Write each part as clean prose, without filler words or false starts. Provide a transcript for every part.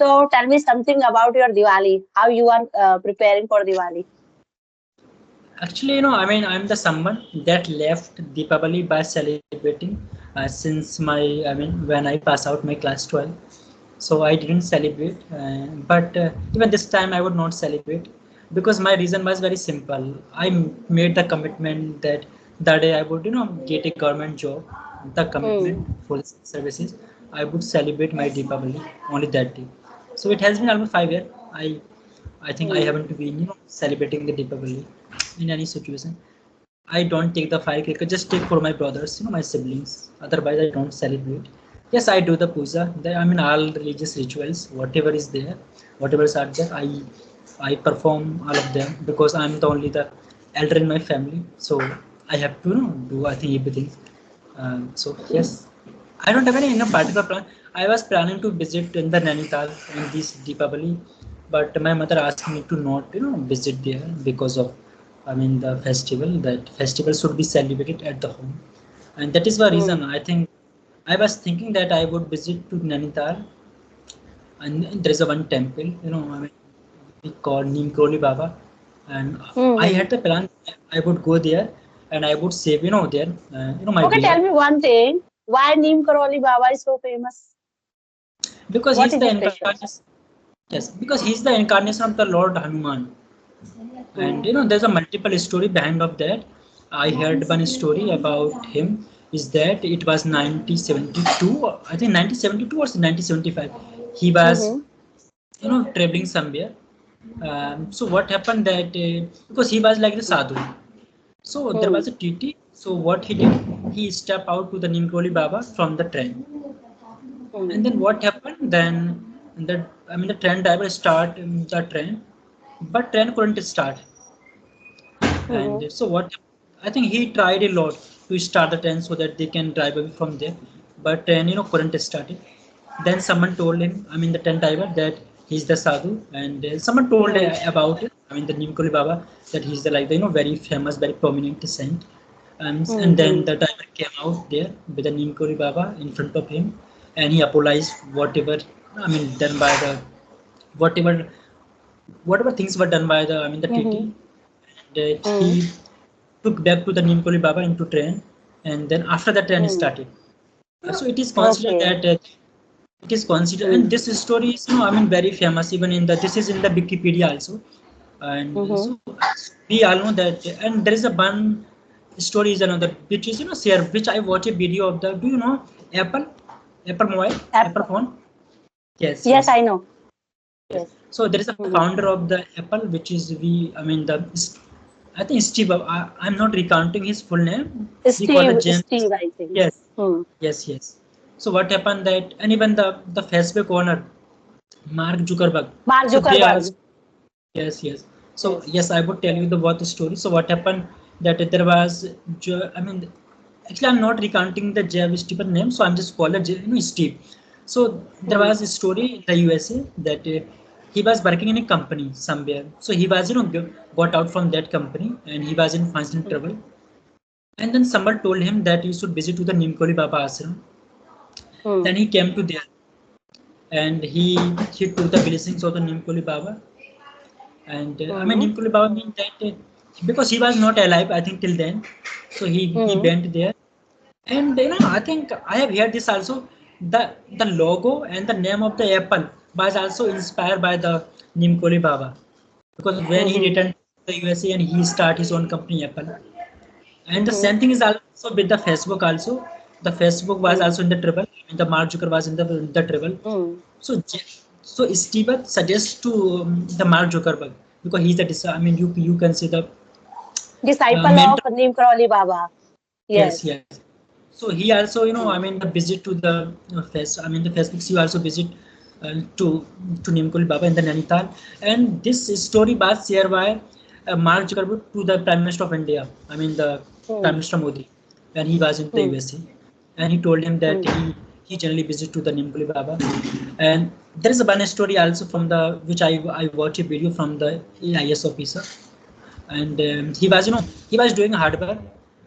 So tell me something about your Diwali. How you are preparing for Diwali? Actually, I mean, I'm the someone that left Deepavali by celebrating since I mean, when I pass out my class 12. So I didn't celebrate, but even this time I would not celebrate because my reason was very simple. Made the commitment that that day I would, get a government job. The Hmm. commitment for services, I would celebrate my Deepavali only that day. So it has been almost 5 years. I think I Hmm. haven't been, celebrating the Deepavali in any situation. I don't take the firecracker, just take for my brothers, my siblings. Otherwise, I don't celebrate. Yes, I do the puja. I mean, all religious rituals, whatever is there, whatever is out there, I perform all of them because I'm the only the elder in my family. So I have to, do I think everything. So yes, I don't have any particular plan. I was planning to visit in the Nainital in this Deepavali, but my mother asked me to not, visit there because of, I mean, the festival. That festival should be celebrated at the home, and that is the reason Hmm. I think I was thinking that I would visit to Nainital, and there is a one temple, I mean, we call Neem Kroli Baba, and I Hmm. had the plan I would go there and I would save, there, my Okay, bear tell me one thing. Why Neem Karoli Baba is so famous? because What he's is the special? incarnation. Yes, because he's the incarnation of the Lord Hanuman, and Hmm. there's a multiple story behind of that. I heard one story about him is that it was 1972, I think 1972 or 1975. He was, Mm-hmm. traveling somewhere. So what happened that because he was like the sadhu, so there Hmm. was a TT. So what he did, he stepped out to the Nimkroli Baba from the train. Hmm. And then what happened? Then the train driver start the train, but train couldn't start. Mm-hmm. And so what? I think he tried a lot to start the train so that they can drive away from there, but train couldn't start it. Then someone told him, I mean the train driver, that he's the sadhu, and someone told Hmm. about it. I mean the Nimkoli Baba, that he's the like the, very famous, very prominent saint. And then Hmm. the driver came out there with the Nimkoli Baba in front of him, and he apologized whatever, I mean, done by the whatever whatever things were done by the, I mean, the Mm-hmm. TT. And Hmm. he took back to the Nimkoli Baba into train, and then after the train Hmm. started. So it is considered Okay. that it is considered, Hmm. and this story is, I mean, very famous. Even in the this is in the Wikipedia also, and Mm-hmm. so we all know that. And there is a one story is another which is share, which I watch a video of the. Do you know Apple, Apple mobile, Apple Apple. phone? Yes, Yes, yes, I know. yes. Yes. So there is a Mm-hmm. founder of the Apple, which is I mean the, I think Steve. I'm not recounting his full name. We call it James. Steve, I think. Yes, Hmm. yes, yes. So what happened that, and even the Facebook owner, Mark Zuckerberg. Mark So they also, Zuckerberg. yes, yes. So Yes. yes, I would tell you the what story. So what happened that there was, I mean, actually I'm not recounting the Jeff Stephen name, so I'm just calling it, Steve. So there Hmm. was a story in the USA that he was working in a company somewhere. So he was, got out from that company and he was in financial Hmm. trouble. And then someone told him that you should visit to the Nimkoli Baba ashram. Hmm. Then he came to there and he took the blessings of the Nimkoli Baba. And I mean, Hmm. Nimkoli Baba means that because he was not alive, I think till then, so he Hmm. went there. And I think I have heard this also. The logo and the name of the apple was also inspired by the Nimkoli Baba, because when he Hmm. returned to the USA and he started his own company Apple. And the Hmm. same thing is also with the Facebook also. The Facebook was Hmm. also in the trouble. I mean, the Mark Zuckerberg was in the trouble. Hmm. So, so Steve suggests to the Mark Zuckerberg, because he's the I mean, you can say the Disciple of mentor. Neem Karoli Baba. Yes, Yes. yes. So he also, I Hmm. mean, the visit to the I mean, the Facebook. He also visit to Nimkoli Baba in the Nainital, and this story was shared by Mark Zuckerberg to the Prime Minister of India. I mean, the Prime Hmm. Minister Modi, when he was in the Hmm. USA, and he told him that Hmm. he generally visit to the Nimkoli Baba. And there is a one story also from the which I watched a video from the AIS officer, and he was, he was doing hard work,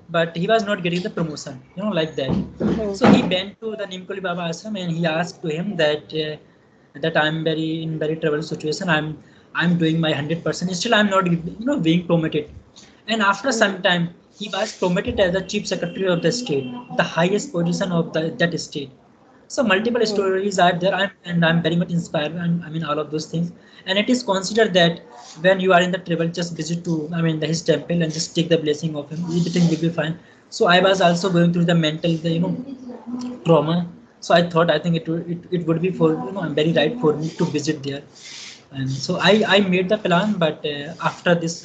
but he was not getting the promotion, like that. Hmm. So he went to the Nimkoli Baba ashram and he asked to him that that I'm in very trouble situation. I'm doing my 100%. Still, I'm not being promoted. And after some time, he was promoted as the chief secretary of the state, the highest position of that state. So multiple stories are there, and I'm very much inspired. And I mean all of those things. And it is considered that when you are in the travel, just visit to his temple and just take the blessing of him. Everything will be fine. So I was also going through the mental, trauma. So I think it would be for I'm very right for me to visit there. And so I made the plan, but after this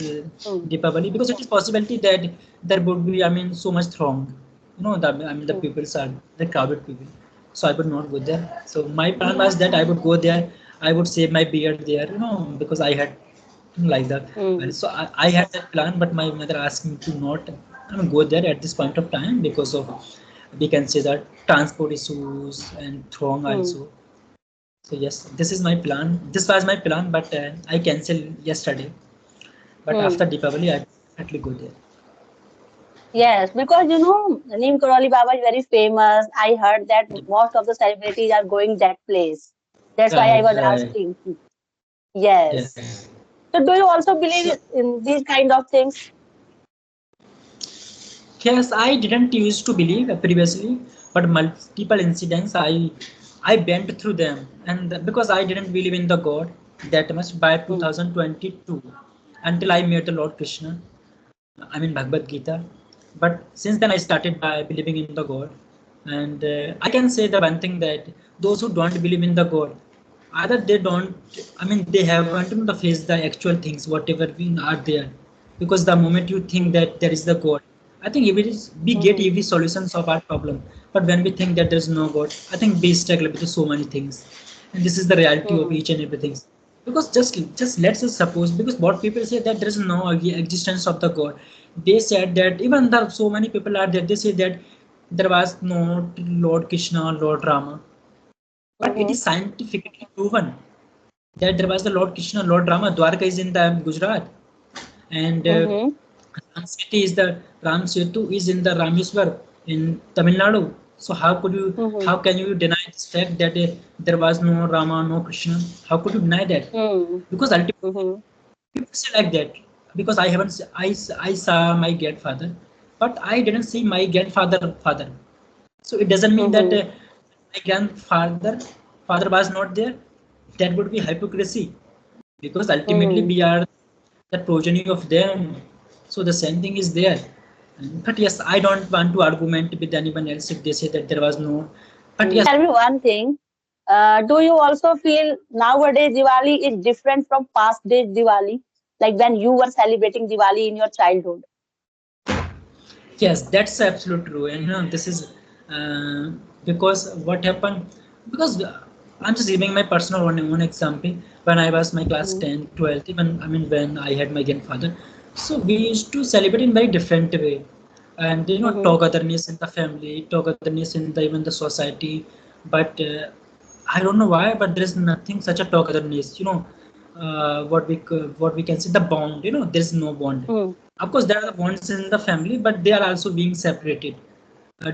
Deepavali, because it is possibility that there would be so much throng, the people are the crowded people, so I would not go there. So my plan was that I would go there, I would save my beard there, because I had like that. And so I had that plan, but my mother asked me to not go there at this point of time because of, we can say, that transport issues and throng also. So yes, this is my plan. This was my plan, but I cancelled yesterday. But after Deepavali, I definitely go there. Yes, because Neem Karoli Baba is very famous. I heard that most of the celebrities are going that place. That's why I Right, was right. asking. Yes. Yes. So do you also So believe in these kind of things? yes, I didn't used to believe previously, but multiple incidents I went through them, and because I didn't believe in the God that much by Mm. 2022 until I met the Lord Krishna. Bhagavad Gita. But since then, I started by believing in the God. And I can say the one thing that those who don't believe in the God, either they don't, they haven't faced the actual things, whatever are there. Because the moment you think that there is the God, I think if it is, we get Mhm. every solutions of our problem. But when we think that there is no God, I think we struggle with so many things. And this is the reality of Mm. each and everything. Because just let's just suppose, because what people say that there is no existence of the God. They said that even the so many people are there, they say that there was no Lord Krishna or Lord Rama, but it Mhm. is scientifically proven that there was the Lord Krishna, Lord Rama. Dwarka is in the Gujarat, and Mhm. Ram City is the Ram Setu is in the Rameswar in Tamil Nadu. So Mhm. how can you deny this fact that there was no Rama, no Krishna? How could you deny that? Mhm. Because ultimately Mhm. people say like that, because I haven't I saw my grandfather, but I didn't see my grandfather. So it doesn't mean that Mhm. my grandfather was not there. That would be hypocrisy, because ultimately Mhm. we are the progeny of them. So the same thing is there. But yes, I don't want to argument with anyone else if they say that there was no. But yes, Tell me one thing. Do you also feel nowadays Diwali is different from past days Diwali? Like when you were celebrating Diwali in your childhood? yes, that's absolutely true. And this is uh, because what happened, because I'm just giving my personal one example. When I was my class Mm. 10, 12, even when I had my grandfather, so we used to celebrate in very different way, and Mhm. togetherness in the family, togetherness in the even the society. But I don't know why, but there is nothing such a togetherness. What we can say, the bond. There is no bond. Mm. Of course, there are bonds in the family, but they are also being separated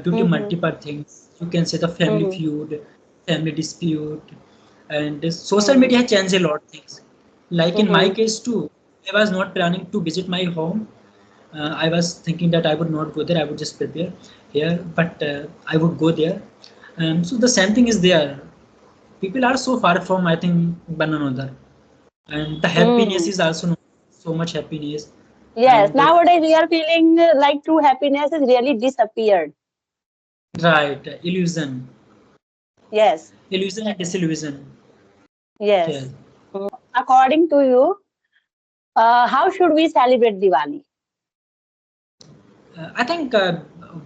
due to Mhm. multiple things. You can say the family Mhm. feud, family dispute, and this social Mhm. media has changed a lot of things. Like in my Mhm. case too, I was not planning to visit my home. I was thinking that I would not go there. I would just prepare here, but I would go there. So the same thing is there. People are so far from, I think, one another, and the happiness Mm. is also not so much happiness. Yes, And nowadays we are feeling like true happiness is really disappeared. right, illusion, Yes, illusion and disillusion. yes. Yes. According to you, how should we celebrate Diwali? I think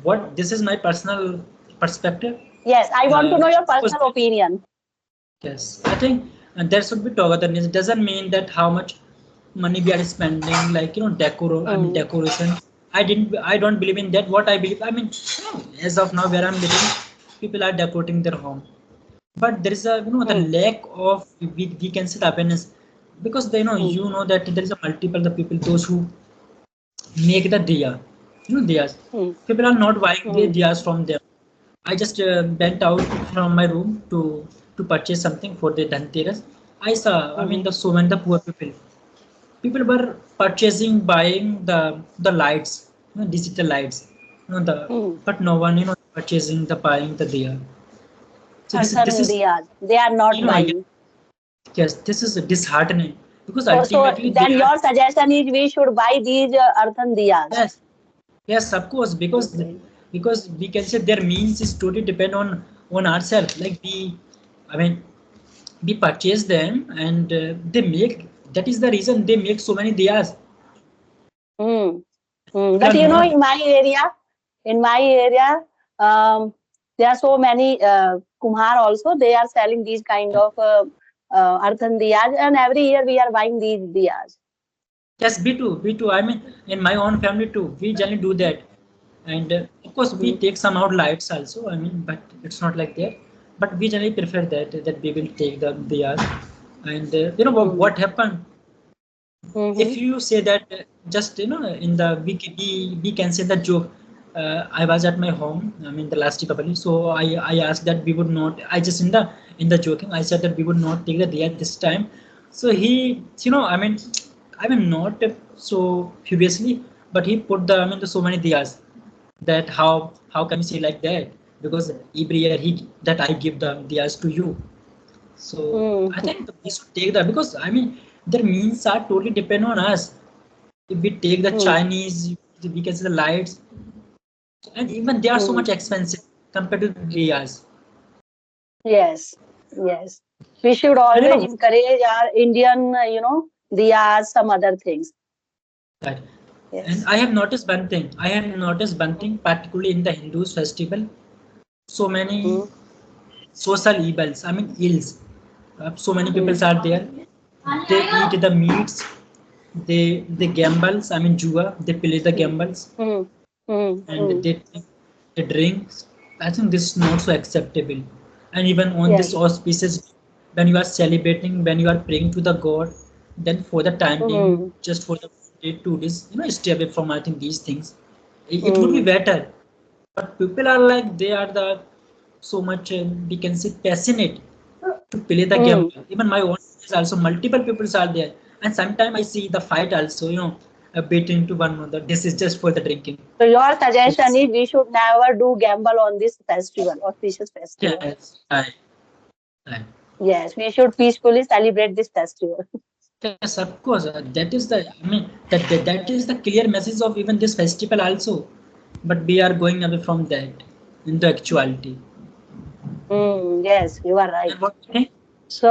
what this is my personal perspective. Yes, I want to know your Of course, personal opinion. yes. I think there should be togetherness. It doesn't mean that how much money we are spending, like Mm. decoration. I don't believe in that. What I believe, as of now where I'm living, people are decorating their home. But there is a the Mm. lack of, we can say, the awareness, because they know Mm. that there is a multiple the people, those who make the diya, diyas. Mm. People are not buying the Mm. diyas from them. I just went out from my room to to purchase something for the Dhanteras, I saw, I mean, the so many the poor people were purchasing, buying the lights, digital lights, the but no one, purchasing the buying the diya. So this Earthen is, diyas. They are not buying. yes, this is disheartening because So ultimately they then are, your suggestion is we should buy these earthen diyas. yes, yes, of course, Okay. because we can say their means is totally depend on ourselves. Like I mean, we purchase them and they make. That is the reason they make so many diyas. Hmm. People But are not. in my area, there are so many kumhar also. They are selling these kind of earthen diyas, and every year we are buying these diyas. Yes, B2. I mean, in my own family too, we generally do that. And of course, we Hmm. take some out lights also. I mean, but it's not like that. But we generally prefer that we will take the diyas. And Hmm. what happened Hmm. if you say that just in the we can say the joke. I was at my home. I mean, the last Deepavali. So I asked that we would not. I just in the joking. I said that we would not take the diya this time. So he, I mean not so furiously, but he put the so many diyas that how can you say like that? Because every year he that I give the diyas to you. So Hmm. I think we should take that because I mean their means are totally depend on us. If we take the Hmm. Chinese, we can see the lights, and even they are so Hmm. much expensive compared to India's. Yes. Yes. We should And always encourage our Indian, diyas, some other things. that. And Yes. I have noticed one thing. I have noticed one thing, particularly in the Hindus festival. So many Hmm. social evils. I mean ills. So many Hmm. people are there. They eat the meats. They gambles. I mean jua. They play the Hmm. gambles. Hmm. Hmm. And Hmm. they drink. I think this is not so acceptable. And even on this Yes. auspicious, when you are celebrating, when you are praying to the God, then for the time being, Hmm. just for the day, 2 days, stay away from I think these things. It would be Hmm. better. But people are like they are the so much we can say passionate to play the game. Hmm. Even my own is also multiple people are there, and sometimes I see the fight also. Between to one another. This is just for the drinking. So your suggestion It's, is we should never do gamble on this festival, auspicious festival. yes, right. Yes, we should peacefully celebrate this festival. Yes, of course. That is the. I mean, that is the clear message of even this festival also. But we are going away from that into actuality. Yes, you are right. And what do you think? So